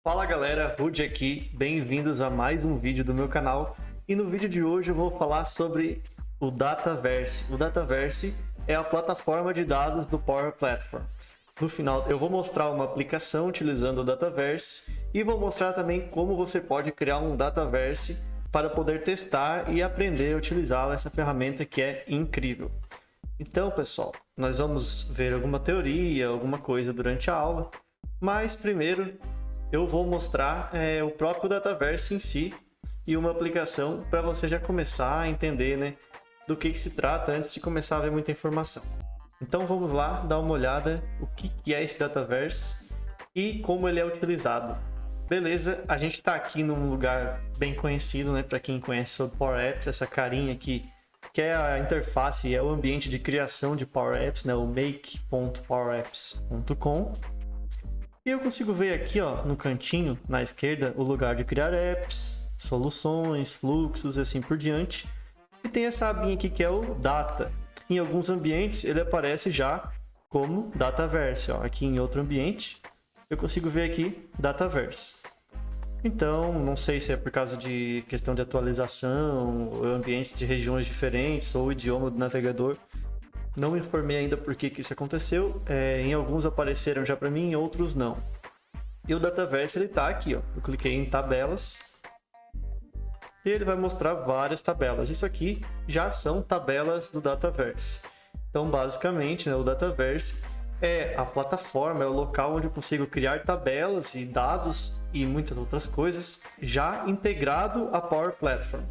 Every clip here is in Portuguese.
Fala galera, Rudy aqui, bem-vindos a mais um vídeo do meu canal. E no vídeo de hoje eu vou falar sobre o Dataverse. O Dataverse é a plataforma de dados do Power Platform. No final eu vou mostrar uma aplicação utilizando o Dataverse e vou mostrar também como você pode criar um Dataverse para poder testar e aprender a utilizar essa ferramenta que é incrível. Então pessoal, nós vamos ver alguma teoria, alguma coisa durante a aula, mas primeiro eu vou mostrar o próprio Dataverse em si e uma aplicação para você já começar a entender, né, do que se trata antes de começar a ver muita informação. Então vamos lá dar uma olhada o que é esse Dataverse e como ele é utilizado. Beleza, a gente está aqui num lugar bem conhecido, né, para quem conhece sobre Power Apps, essa carinha aqui, que é a interface, é o ambiente de criação de Power Apps, né, o make.powerapps.com. E eu consigo ver aqui, ó, no cantinho, na esquerda, o lugar de criar apps, soluções, fluxos e assim por diante. E tem essa abinha aqui que é o Data. Em alguns ambientes ele aparece já como Dataverse. Ó. Aqui em outro ambiente eu consigo ver aqui Dataverse. Então, não sei se é por causa de questão de atualização, ou ambientes de regiões diferentes, ou o idioma do navegador. Não me informei ainda por que isso aconteceu. Em alguns apareceram já para mim, em outros não. E o Dataverse ele está aqui, ó. Eu cliquei em tabelas e ele vai mostrar várias tabelas. Isso aqui já são tabelas do Dataverse. Então, basicamente, né, o Dataverse é a plataforma, é o local onde eu consigo criar tabelas e dados e muitas outras coisas já integrado a Power Platform.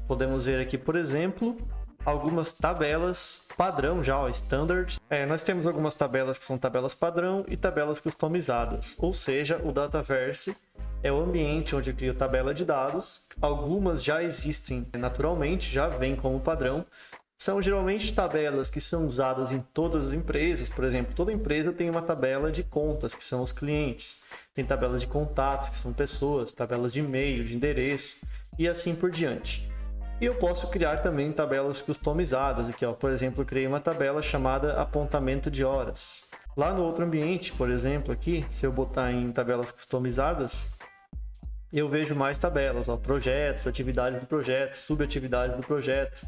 Podemos ver aqui, por exemplo, algumas tabelas padrão já, ó, standard. Nós temos algumas tabelas que são tabelas padrão e tabelas customizadas. Ou seja, o Dataverse é o ambiente onde eu crio tabela de dados. Algumas já existem naturalmente, já vêm como padrão. São geralmente tabelas que são usadas em todas as empresas. Por exemplo, toda empresa tem uma tabela de contas, que são os clientes. Tem tabelas de contatos, que são pessoas, tabelas de e-mail, de endereço e assim por diante. E eu posso criar também tabelas customizadas. Aqui, ó, por exemplo, eu criei uma tabela chamada apontamento de horas. Lá no outro ambiente, por exemplo, aqui, se eu botar em tabelas customizadas, eu vejo mais tabelas, ó, projetos, atividades do projeto, subatividades do projeto,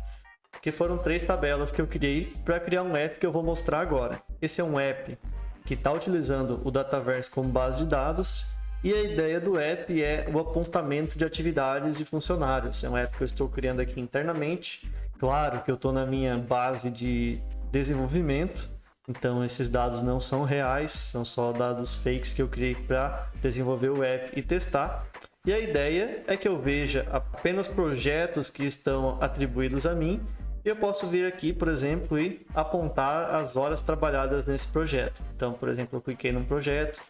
que foram 3 tabelas que eu criei para criar um app que eu vou mostrar agora. Esse é um app que está utilizando o Dataverse como base de dados. E a ideia do app é o apontamento de atividades de funcionários. É um app que eu estou criando aqui internamente. Claro que eu estou na minha base de desenvolvimento, então esses dados não são reais, são só dados fakes que eu criei para desenvolver o app e testar. E a ideia é que eu veja apenas projetos que estão atribuídos a mim. E eu posso vir aqui, por exemplo, e apontar as horas trabalhadas nesse projeto. Então, por exemplo, eu cliquei num projeto,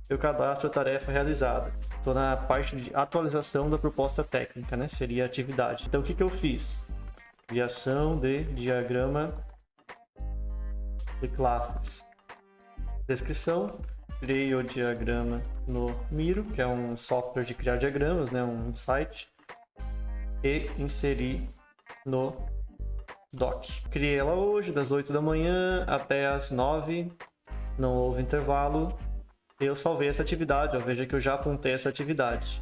eu cadastro a tarefa realizada. Estou na parte de atualização da proposta técnica, né? Seria a atividade. Então, o que eu fiz? Criação de diagrama de classes. Descrição. Criei o diagrama no Miro, que é um software de criar diagramas, né? Um site. E inseri no Doc. Criei ela hoje, das 8 da manhã até as 9. Não houve intervalo. Eu salvei essa atividade, ó, veja que eu já apontei essa atividade.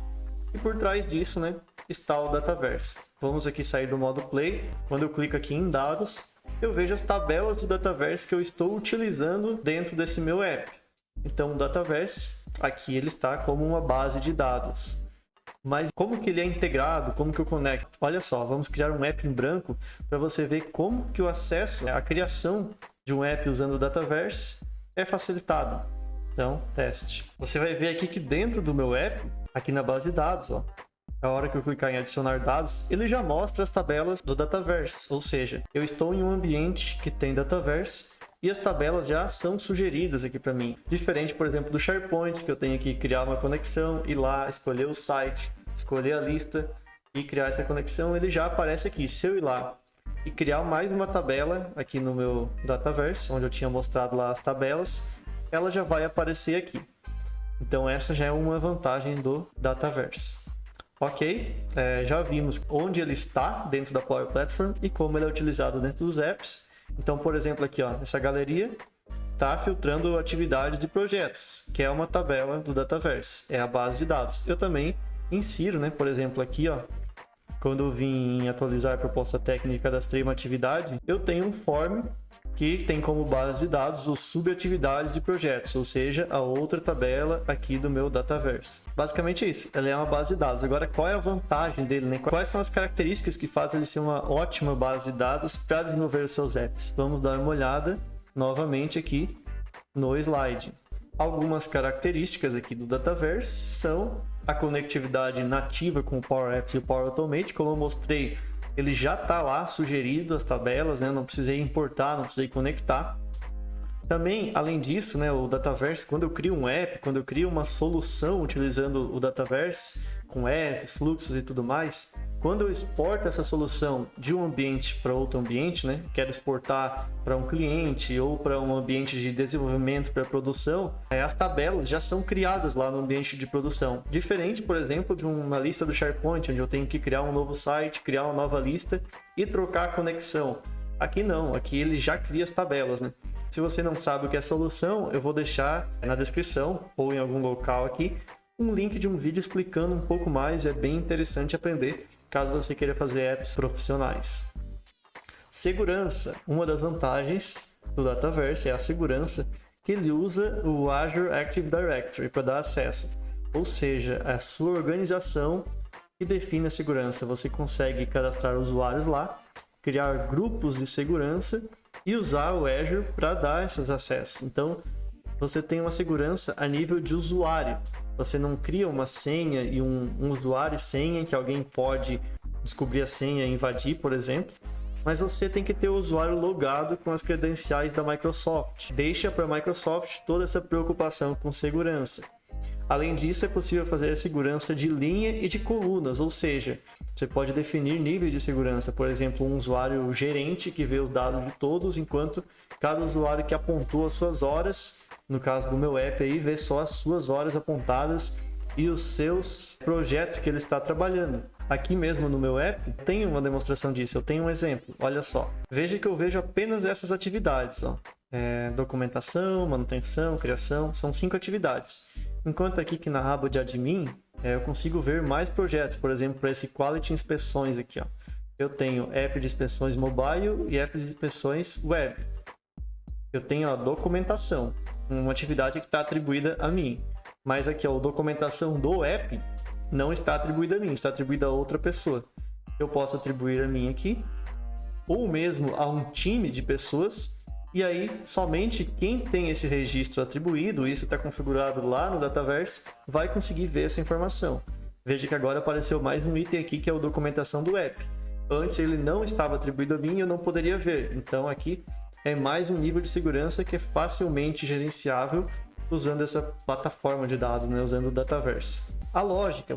E por trás disso, né, está o Dataverse. Vamos aqui sair do modo Play. Quando eu clico aqui em Dados, eu vejo as tabelas do Dataverse que eu estou utilizando dentro desse meu app. Então o Dataverse, aqui ele está como uma base de dados. Mas como que ele é integrado, como que eu conecto? Olha só, vamos criar um app em branco para você ver como que o acesso, a criação de um app usando o Dataverse é facilitado. Então, teste. Você vai ver aqui que dentro do meu app, aqui na base de dados, ó, a hora que eu clicar em adicionar dados, ele já mostra as tabelas do Dataverse. Ou seja, eu estou em um ambiente que tem Dataverse e as tabelas já são sugeridas aqui para mim. Diferente, por exemplo, do SharePoint, que eu tenho que criar uma conexão, ir lá, escolher o site, escolher a lista e criar essa conexão, ele já aparece aqui. Se eu ir lá e criar mais uma tabela aqui no meu Dataverse, onde eu tinha mostrado lá as tabelas, ela já vai aparecer aqui. Então essa já é uma vantagem do Dataverse. Ok, já vimos onde ele está dentro da Power Platform e como ele é utilizado dentro dos apps. Então, por exemplo, aqui, ó, essa galeria, está filtrando atividades de projetos, que é uma tabela do Dataverse, é a base de dados. Eu também insiro, né, por exemplo, aqui, ó, quando eu vim atualizar a proposta técnica e cadastrei uma atividade, eu tenho um form que tem como base de dados os subatividades de projetos, ou seja, a outra tabela aqui do meu Dataverse. Basicamente é isso, ela é uma base de dados. Agora, qual é a vantagem dele, né? Quais são as características que fazem ele ser uma ótima base de dados para desenvolver os seus apps? Vamos dar uma olhada novamente aqui no slide. Algumas características aqui do Dataverse são a conectividade nativa com o Power Apps e o Power Automate. Como eu mostrei, ele já está lá sugerido as tabelas, né? Não precisei importar, não precisei conectar. Também, além disso, né, o Dataverse, quando eu crio um app, quando eu crio uma solução utilizando o Dataverse, com apps, fluxos e tudo mais, quando eu exporto essa solução de um ambiente para outro ambiente, né, quero exportar para um cliente ou para um ambiente de desenvolvimento para produção, as tabelas já são criadas lá no ambiente de produção. Diferente, por exemplo, de uma lista do SharePoint, onde eu tenho que criar um novo site, criar uma nova lista e trocar a conexão. Aqui não, aqui ele já cria as tabelas, né? Se você não sabe o que é solução, eu vou deixar na descrição ou em algum local aqui um link de um vídeo explicando um pouco mais. É bem interessante aprender caso você queira fazer apps profissionais. Segurança. Uma das vantagens do Dataverse é a segurança, que ele usa o Azure Active Directory para dar acesso. Ou seja, a sua organização que define a segurança. Você consegue cadastrar usuários lá, criar grupos de segurança e usar o Azure para dar esses acessos. Então, você tem uma segurança a nível de usuário. Você não cria uma senha e um usuário e senha que alguém pode descobrir a senha e invadir, por exemplo. Mas você tem que ter o usuário logado com as credenciais da Microsoft. Deixa para a Microsoft toda essa preocupação com segurança. Além disso, é possível fazer a segurança de linha e de colunas, ou seja, você pode definir níveis de segurança, por exemplo, um usuário gerente que vê os dados de todos, enquanto cada usuário que apontou as suas horas, no caso do meu app aí, vê só as suas horas apontadas e os seus projetos que ele está trabalhando. Aqui mesmo no meu app, tem uma demonstração disso, eu tenho um exemplo, olha só. Veja que eu vejo apenas essas atividades, ó. Documentação, manutenção, criação, são 5 atividades. Enquanto aqui que na aba de admin, eu consigo ver mais projetos, por exemplo, para esse Quality Inspeções aqui, ó. Eu tenho app de inspeções mobile e app de inspeções web. Eu tenho a documentação, uma atividade que está atribuída a mim. Mas aqui, ó, a documentação do app não está atribuída a mim, está atribuída a outra pessoa. Eu posso atribuir a mim aqui, ou mesmo a um time de pessoas. E aí, somente quem tem esse registro atribuído, isso está configurado lá no Dataverse, vai conseguir ver essa informação. Veja que agora apareceu mais um item aqui, que é a documentação do app. Antes ele não estava atribuído a mim e eu não poderia ver. Então aqui é mais um nível de segurança que é facilmente gerenciável usando essa plataforma de dados, né? Usando o Dataverse. A lógica,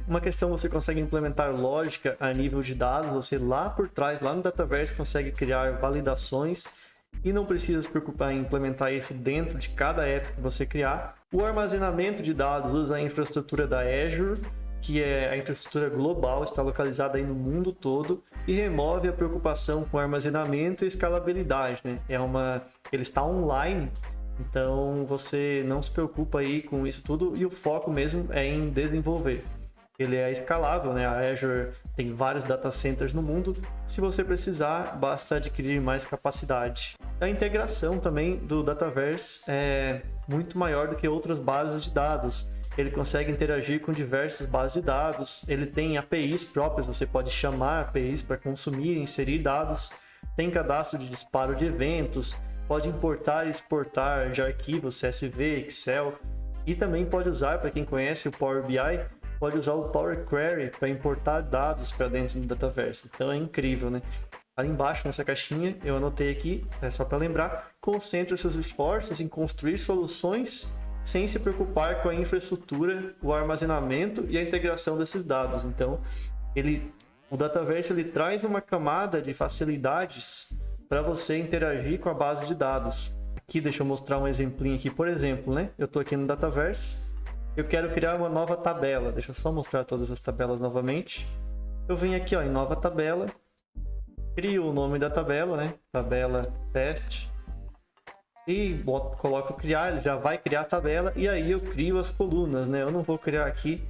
uma questão, você consegue implementar lógica a nível de dados, você lá por trás, lá no Dataverse, consegue criar validações e não precisa se preocupar em implementar isso dentro de cada app que você criar. O armazenamento de dados usa a infraestrutura da Azure, que é a infraestrutura global, está localizada aí no mundo todo e remove a preocupação com armazenamento e escalabilidade, né? Ele está online, então você não se preocupa aí com isso tudo e o foco mesmo é em desenvolver. Ele é escalável, né? A Azure tem vários data centers no mundo. Se você precisar, basta adquirir mais capacidade. A integração também do Dataverse é muito maior do que outras bases de dados. Ele consegue interagir com diversas bases de dados. Ele tem APIs próprias, você pode chamar APIs para consumir e inserir dados. Tem cadastro de disparo de eventos. Pode importar e exportar de arquivos CSV, Excel. E também pode usar, para quem conhece o Power BI, pode usar o Power Query para importar dados para dentro do Dataverse. Então é incrível, né? Ali embaixo nessa caixinha eu anotei aqui, só para lembrar, concentre os seus esforços em construir soluções sem se preocupar com a infraestrutura, o armazenamento e a integração desses dados. Então o Dataverse ele traz uma camada de facilidades para você interagir com a base de dados. Aqui deixa eu mostrar um exemplinho aqui, por exemplo, né? Eu estou aqui no Dataverse. Eu quero criar uma nova tabela. Deixa eu só mostrar todas as tabelas novamente. Eu venho aqui, ó, em nova tabela. Crio o nome da tabela, né? Tabela teste. e coloco criar, ele já vai criar a tabela e aí eu crio as colunas, né? Eu não vou criar aqui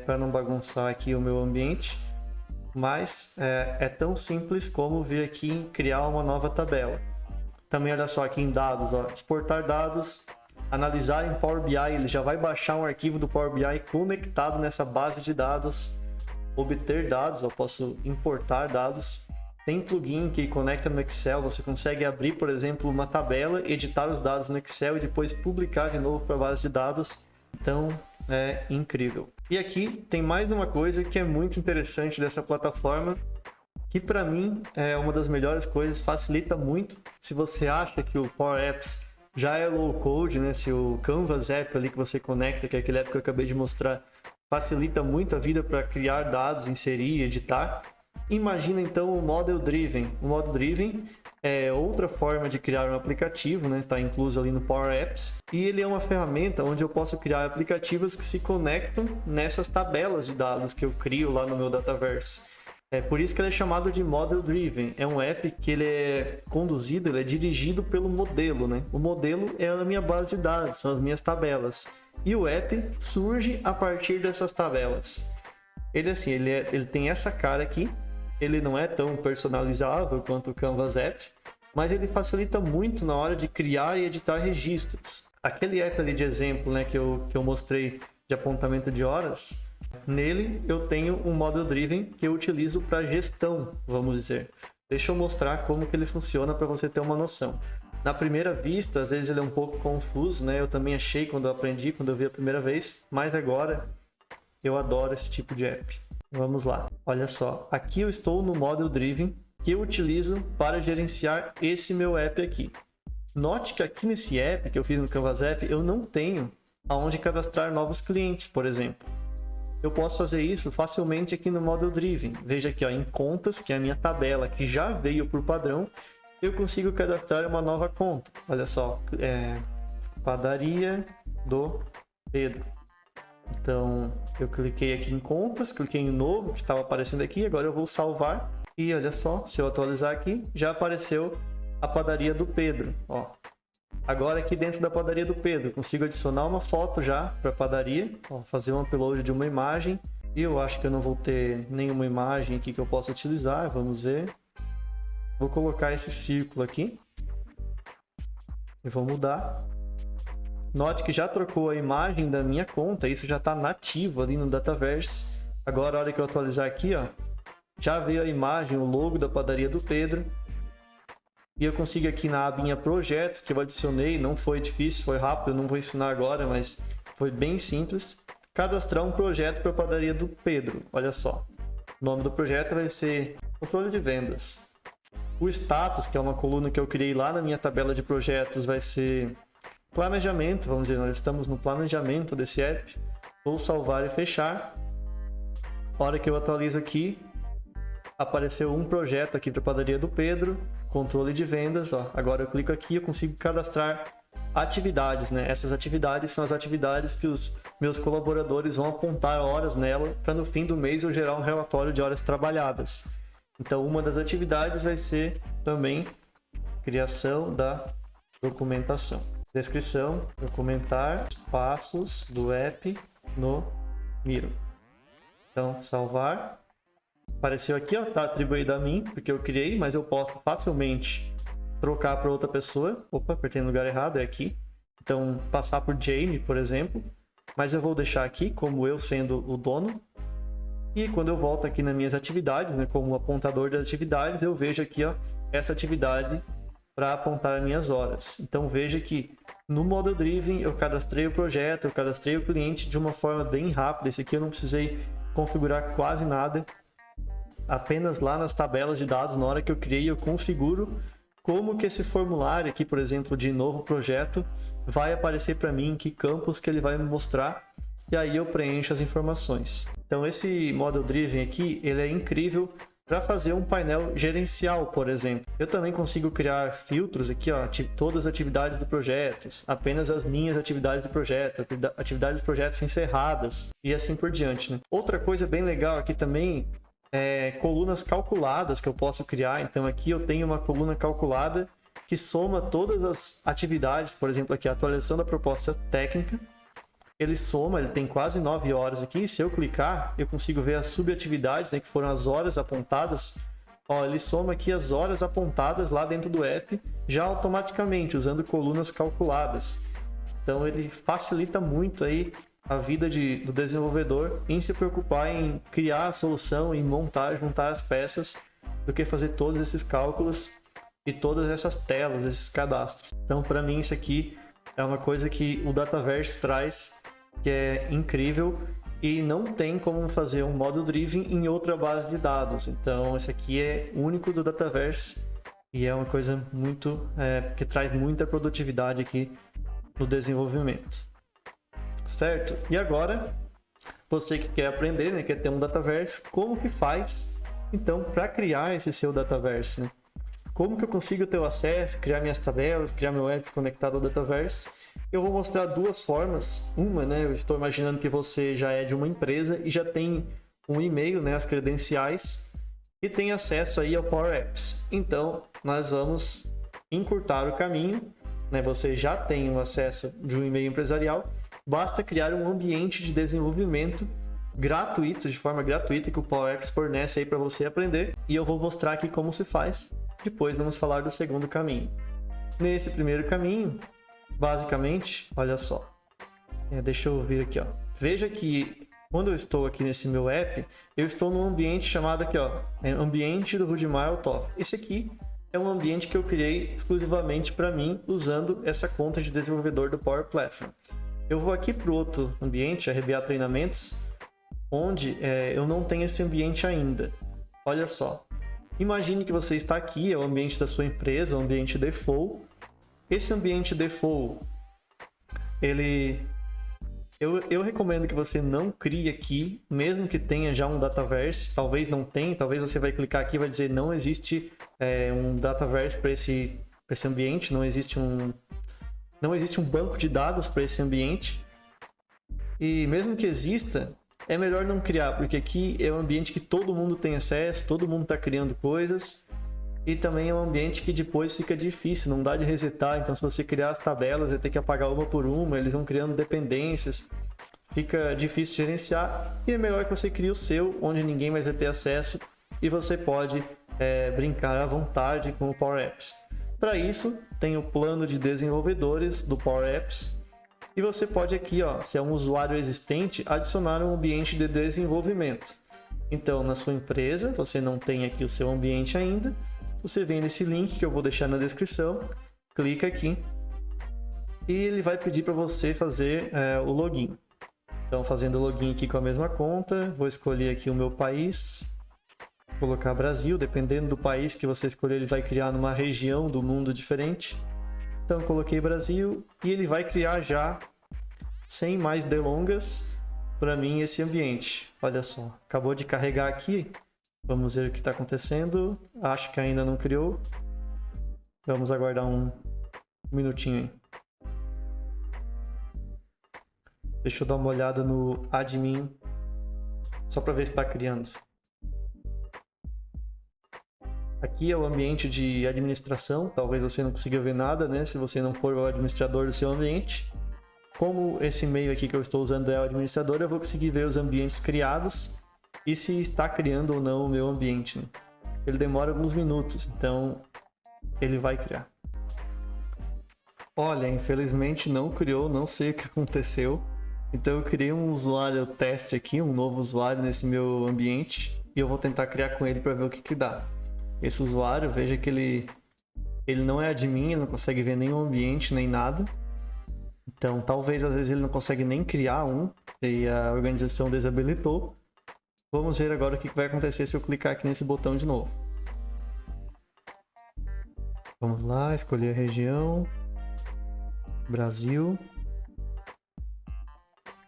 para não bagunçar aqui o meu ambiente, mas é tão simples como vir aqui em criar uma nova tabela. Também olha só aqui em dados, ó, exportar dados, analisar em Power BI, ele já vai baixar um arquivo do Power BI conectado nessa base de dados, obter dados, eu posso importar dados. Tem plugin que conecta no Excel, você consegue abrir, por exemplo, uma tabela, editar os dados no Excel e depois publicar de novo para a base de dados. Então, é incrível. E aqui tem mais uma coisa que é muito interessante dessa plataforma, que para mim é uma das melhores coisas, facilita muito. Se você acha que o Power Apps já é low code, né? Se o Canvas App ali que você conecta, que é aquele app que eu acabei de mostrar, facilita muito a vida para criar dados, inserir, editar. Imagina então o Model Driven. O Model Driven é outra forma de criar um aplicativo, né? Está incluso ali no Power Apps. E ele é uma ferramenta onde eu posso criar aplicativos que se conectam nessas tabelas de dados que eu crio lá no meu Dataverse. É por isso que ele é chamado de Model Driven. É um app que ele é conduzido, ele é dirigido pelo modelo, né? O modelo é a minha base de dados, são as minhas tabelas. E o app surge a partir dessas tabelas. Ele assim, ele tem essa cara aqui. Ele não é tão personalizável quanto o Canvas App, mas ele facilita muito na hora de criar e editar registros. Aquele app ali de exemplo, né, que eu mostrei de apontamento de horas, nele eu tenho um Model Driven que eu utilizo para gestão, vamos dizer. Deixa eu mostrar como que ele funciona para você ter uma noção. Na primeira vista, às vezes ele é um pouco confuso, né? Eu também achei quando eu aprendi, quando eu vi a primeira vez, mas agora eu adoro esse tipo de app. Vamos lá, olha só, aqui eu estou no Model Driven que eu utilizo para gerenciar esse meu app aqui. Note que aqui nesse app que eu fiz no Canvas App, eu não tenho aonde cadastrar novos clientes, por exemplo. Eu posso fazer isso facilmente aqui no Model Driven. Veja aqui, ó, em contas, que é a minha tabela que já veio por padrão, eu consigo cadastrar uma nova conta. Olha só, padaria do Pedro. Então, eu cliquei aqui em contas, cliquei em novo, que estava aparecendo aqui, agora eu vou salvar. E olha só, se eu atualizar aqui, já apareceu a padaria do Pedro. Ó. Agora aqui dentro da padaria do Pedro, consigo adicionar uma foto já para a padaria, ó, fazer um upload de uma imagem. E eu acho que eu não vou ter nenhuma imagem aqui que eu possa utilizar, vamos ver. Vou colocar esse círculo aqui. E vou mudar. Note que já trocou a imagem da minha conta, isso já está nativo ali no Dataverse. Agora, a hora que eu atualizar aqui, ó, já veio a imagem, o logo da padaria do Pedro. E eu consigo aqui na abinha Projetos, que eu adicionei, não foi difícil, foi rápido, eu não vou ensinar agora, mas foi bem simples. Cadastrar um projeto para a padaria do Pedro, olha só. O nome do projeto vai ser Controle de Vendas. O status, que é uma coluna que eu criei lá na minha tabela de projetos, vai ser planejamento, vamos dizer, nós estamos no planejamento desse app. Vou salvar e fechar. A hora que eu atualizo aqui, apareceu um projeto aqui para a padaria do Pedro, controle de vendas. Ó. Agora eu clico aqui, eu consigo cadastrar atividades, né? Essas atividades são as atividades que os meus colaboradores vão apontar horas nela para no fim do mês eu gerar um relatório de horas trabalhadas. Então, uma das atividades vai ser também criação da documentação. Descrição, documentar passos do app no Miro. Então, salvar. Apareceu aqui, ó, tá atribuído a mim, porque eu criei, mas eu posso facilmente trocar para outra pessoa. Opa, apertei no lugar errado, é aqui. Então, passar por Jamie, por exemplo. Mas eu vou deixar aqui, como eu sendo o dono. E quando eu volto aqui nas minhas atividades, né, como apontador de atividades, eu vejo aqui, ó, essa atividade para apontar minhas horas. Então, veja que no Model Driven eu cadastrei o projeto, eu cadastrei o cliente de uma forma bem rápida. Esse aqui eu não precisei configurar quase nada. Apenas lá nas tabelas de dados, na hora que eu criei, eu configuro como que esse formulário aqui, por exemplo, de novo projeto, vai aparecer para mim, em que campos que ele vai me mostrar, e aí eu preencho as informações. Então esse Model Driven aqui, ele é incrível para fazer um painel gerencial, por exemplo. Eu também consigo criar filtros aqui, ó, todas as atividades do projeto, apenas as minhas atividades do projeto, atividades dos projetos encerradas, e assim por diante, né? Outra coisa bem legal aqui também colunas calculadas que eu posso criar. Então aqui eu tenho uma coluna calculada que soma todas as atividades, por exemplo, aqui a atualização da proposta técnica. Ele soma, ele tem quase 9 horas aqui. Se eu clicar, eu consigo ver as subatividades, né, que foram as horas apontadas. Ó, ele soma aqui as horas apontadas lá dentro do app, já automaticamente, usando colunas calculadas. Então ele facilita muito aí a vida do desenvolvedor em se preocupar em criar a solução, em montar, juntar as peças, do que fazer todos esses cálculos e todas essas telas, esses cadastros. Então, para mim, isso aqui é uma coisa que o Dataverse traz, que é incrível, e não tem como fazer um model driven em outra base de dados. Então, esse aqui é único do Dataverse e é uma coisa muito que traz muita produtividade aqui no desenvolvimento. Certo? E agora, você que quer aprender, né, quer ter um Dataverse, como que faz, então, para criar esse seu Dataverse, né? Como que eu consigo ter o acesso, criar minhas tabelas, criar meu app conectado ao Dataverse? Eu vou mostrar duas formas. Uma, né, eu estou imaginando que você já é de uma empresa e já tem um e-mail, né, as credenciais, e tem acesso aí ao Power Apps. Então, nós vamos encurtar o caminho, né? Você já tem o acesso de um e-mail empresarial, basta criar um ambiente de desenvolvimento gratuito, de forma gratuita, que o Power Apps fornece aí para você aprender, e eu vou mostrar aqui como se faz. Depois vamos falar do segundo caminho. Nesse primeiro caminho, basicamente, olha só, deixa eu vir aqui, ó. Veja que quando eu estou aqui nesse meu app, eu estou num ambiente chamado aqui, ó, ambiente do Rudimar Altoff. Esse aqui é um ambiente que eu criei exclusivamente para mim, usando essa conta de desenvolvedor do Power Platform. Eu vou aqui para o outro ambiente, a RBA Treinamentos, onde eu não tenho esse ambiente ainda. Olha só, imagine que você está aqui, é o ambiente da sua empresa, o ambiente default. Esse ambiente default, eu recomendo que você não crie aqui, mesmo que tenha já um Dataverse. Talvez não tenha, talvez você vai clicar aqui e vai dizer não existe um Dataverse para esse ambiente, não existe um banco de dados para esse ambiente. E mesmo que exista, é melhor não criar, porque aqui é um ambiente que todo mundo tem acesso, todo mundo está criando coisas. E também é um ambiente que depois fica difícil, não dá de resetar. Então, se você criar as tabelas, vai ter que apagar uma por uma, eles vão criando dependências. Fica difícil de gerenciar. E é melhor que você crie o seu, onde ninguém mais vai ter acesso. E você pode brincar à vontade com o Power Apps. Para isso, tem o plano de desenvolvedores do Power Apps. E você pode aqui, ó, se é um usuário existente, adicionar um ambiente de desenvolvimento. Então, na sua empresa, você não tem aqui o seu ambiente ainda. Você vem nesse link que eu vou deixar na descrição, clica aqui e ele vai pedir para você fazer o login. Então, fazendo o login aqui com a mesma conta, vou escolher aqui o meu país, colocar Brasil, dependendo do país que você escolher, ele vai criar numa região do mundo diferente. Então, coloquei Brasil e ele vai criar já, sem mais delongas, para mim esse ambiente. Olha só, acabou de carregar aqui. Vamos ver o que está acontecendo. Acho que ainda não criou. Vamos aguardar um minutinho aí. Deixa eu dar uma olhada no admin, só para ver se está criando. Aqui é o ambiente de administração. Talvez você não consiga ver nada, né? Se você não for o administrador do seu ambiente. Como esse e-mail aqui que eu estou usando é o administrador, eu vou conseguir ver os ambientes criados e se está criando ou não o meu ambiente, né? Ele demora alguns minutos, então ele vai criar. Olha, infelizmente não criou, não sei o que aconteceu. Então eu criei um usuário teste aqui, um novo usuário nesse meu ambiente, e eu vou tentar criar com ele para ver o que dá. Esse usuário, veja que ele não é admin, ele não consegue ver nenhum ambiente, nem nada. Então talvez às vezes ele não consegue nem criar um, e a organização desabilitou. Vamos ver agora o que vai acontecer se eu clicar aqui nesse botão de novo. Vamos lá, escolher a região, Brasil,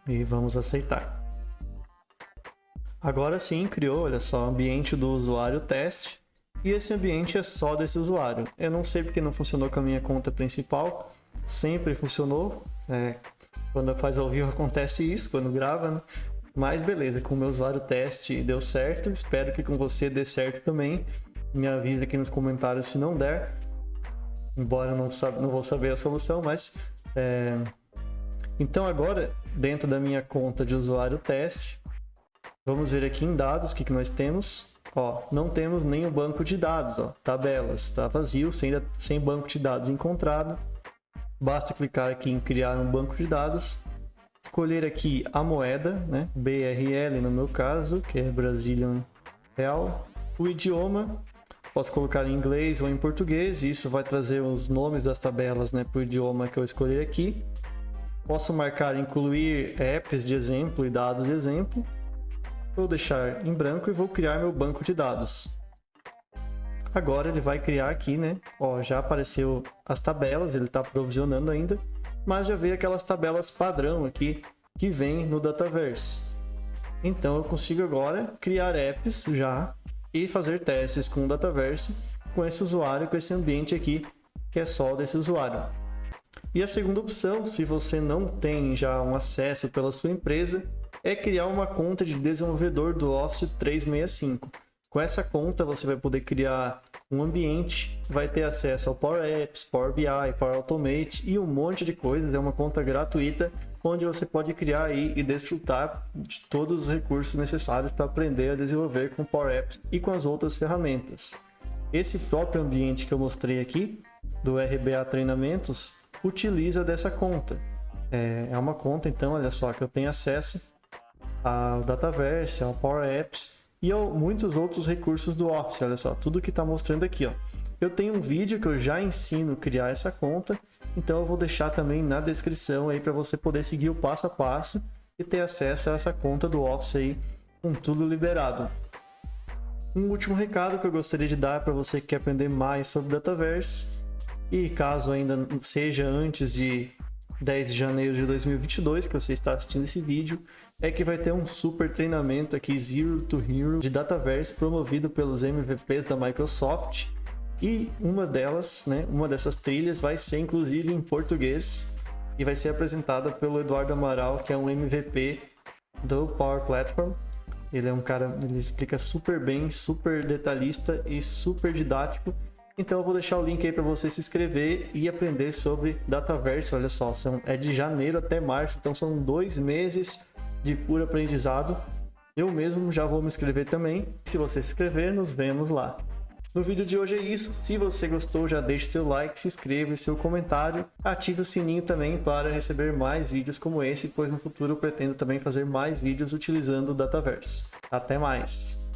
e vamos aceitar. Agora sim, criou, olha só, ambiente do usuário teste, e esse ambiente é só desse usuário. Eu não sei porque não funcionou com a minha conta principal, sempre funcionou. Quando faz ao vivo acontece isso, quando grava, né? Mas beleza, com o meu usuário teste deu certo, espero que com você dê certo também. Me avisa aqui nos comentários se não der. embora eu não vou saber a solução, mas... Então agora, dentro da minha conta de usuário teste, vamos ver aqui em dados o que nós temos. Ó, não temos nenhum banco de dados, ó, tabelas, está vazio, sem banco de dados encontrado. Basta clicar aqui em criar um banco de dados, escolher aqui a moeda, né, BRL no meu caso, que é Brazilian Real, o idioma, posso colocar em inglês ou em português, e isso vai trazer os nomes das tabelas, né, para o idioma que eu escolher aqui. Posso marcar incluir apps de exemplo e dados de exemplo. Vou deixar em branco e vou criar meu banco de dados. Agora ele vai criar aqui, né? Ó, já apareceu as tabelas, ele está provisionando ainda, mas já veio aquelas tabelas padrão aqui que vem no Dataverse. Então eu consigo agora criar apps já e fazer testes com o Dataverse com esse usuário, com esse ambiente aqui que é só desse usuário. E a segunda opção, se você não tem já um acesso pela sua empresa, é criar uma conta de desenvolvedor do Office 365. Com essa conta você vai poder criar um ambiente, vai ter acesso ao Power Apps, Power BI, Power Automate e um monte de coisas. É uma conta gratuita onde você pode criar aí e desfrutar de todos os recursos necessários para aprender a desenvolver com Power Apps e com as outras ferramentas. Esse próprio ambiente que eu mostrei aqui, do RBA Treinamentos, utiliza dessa conta. É uma conta, então, olha só, que eu tenho acesso ao Dataverse, ao Power Apps e a muitos outros recursos do Office. Olha só, tudo que está mostrando aqui, ó. Eu tenho um vídeo que eu já ensino a criar essa conta, então eu vou deixar também na descrição aí para você poder seguir o passo a passo e ter acesso a essa conta do Office aí com tudo liberado. Um último recado que eu gostaria de dar para você que quer aprender mais sobre Dataverse, e caso ainda seja antes de 10 de janeiro de 2022 que você está assistindo esse vídeo, é que vai ter um super treinamento aqui, Zero to Hero, de Dataverse, promovido pelos MVPs da Microsoft. E uma delas, né, uma dessas trilhas vai ser inclusive em português e vai ser apresentada pelo Eduardo Amaral, que é um MVP do Power Platform. Ele é um cara, ele explica super bem, super detalhista e super didático. Então eu vou deixar o link aí para você se inscrever e aprender sobre Dataverse. Olha só, é de janeiro até março, então são 2 meses de puro aprendizado. Eu mesmo já vou me inscrever também. Se você se inscrever, nos vemos lá. No vídeo de hoje é isso. Se você gostou, já deixe seu like, se inscreva e seu comentário. Ative o sininho também para receber mais vídeos como esse, pois no futuro eu pretendo também fazer mais vídeos utilizando o Dataverse. Até mais!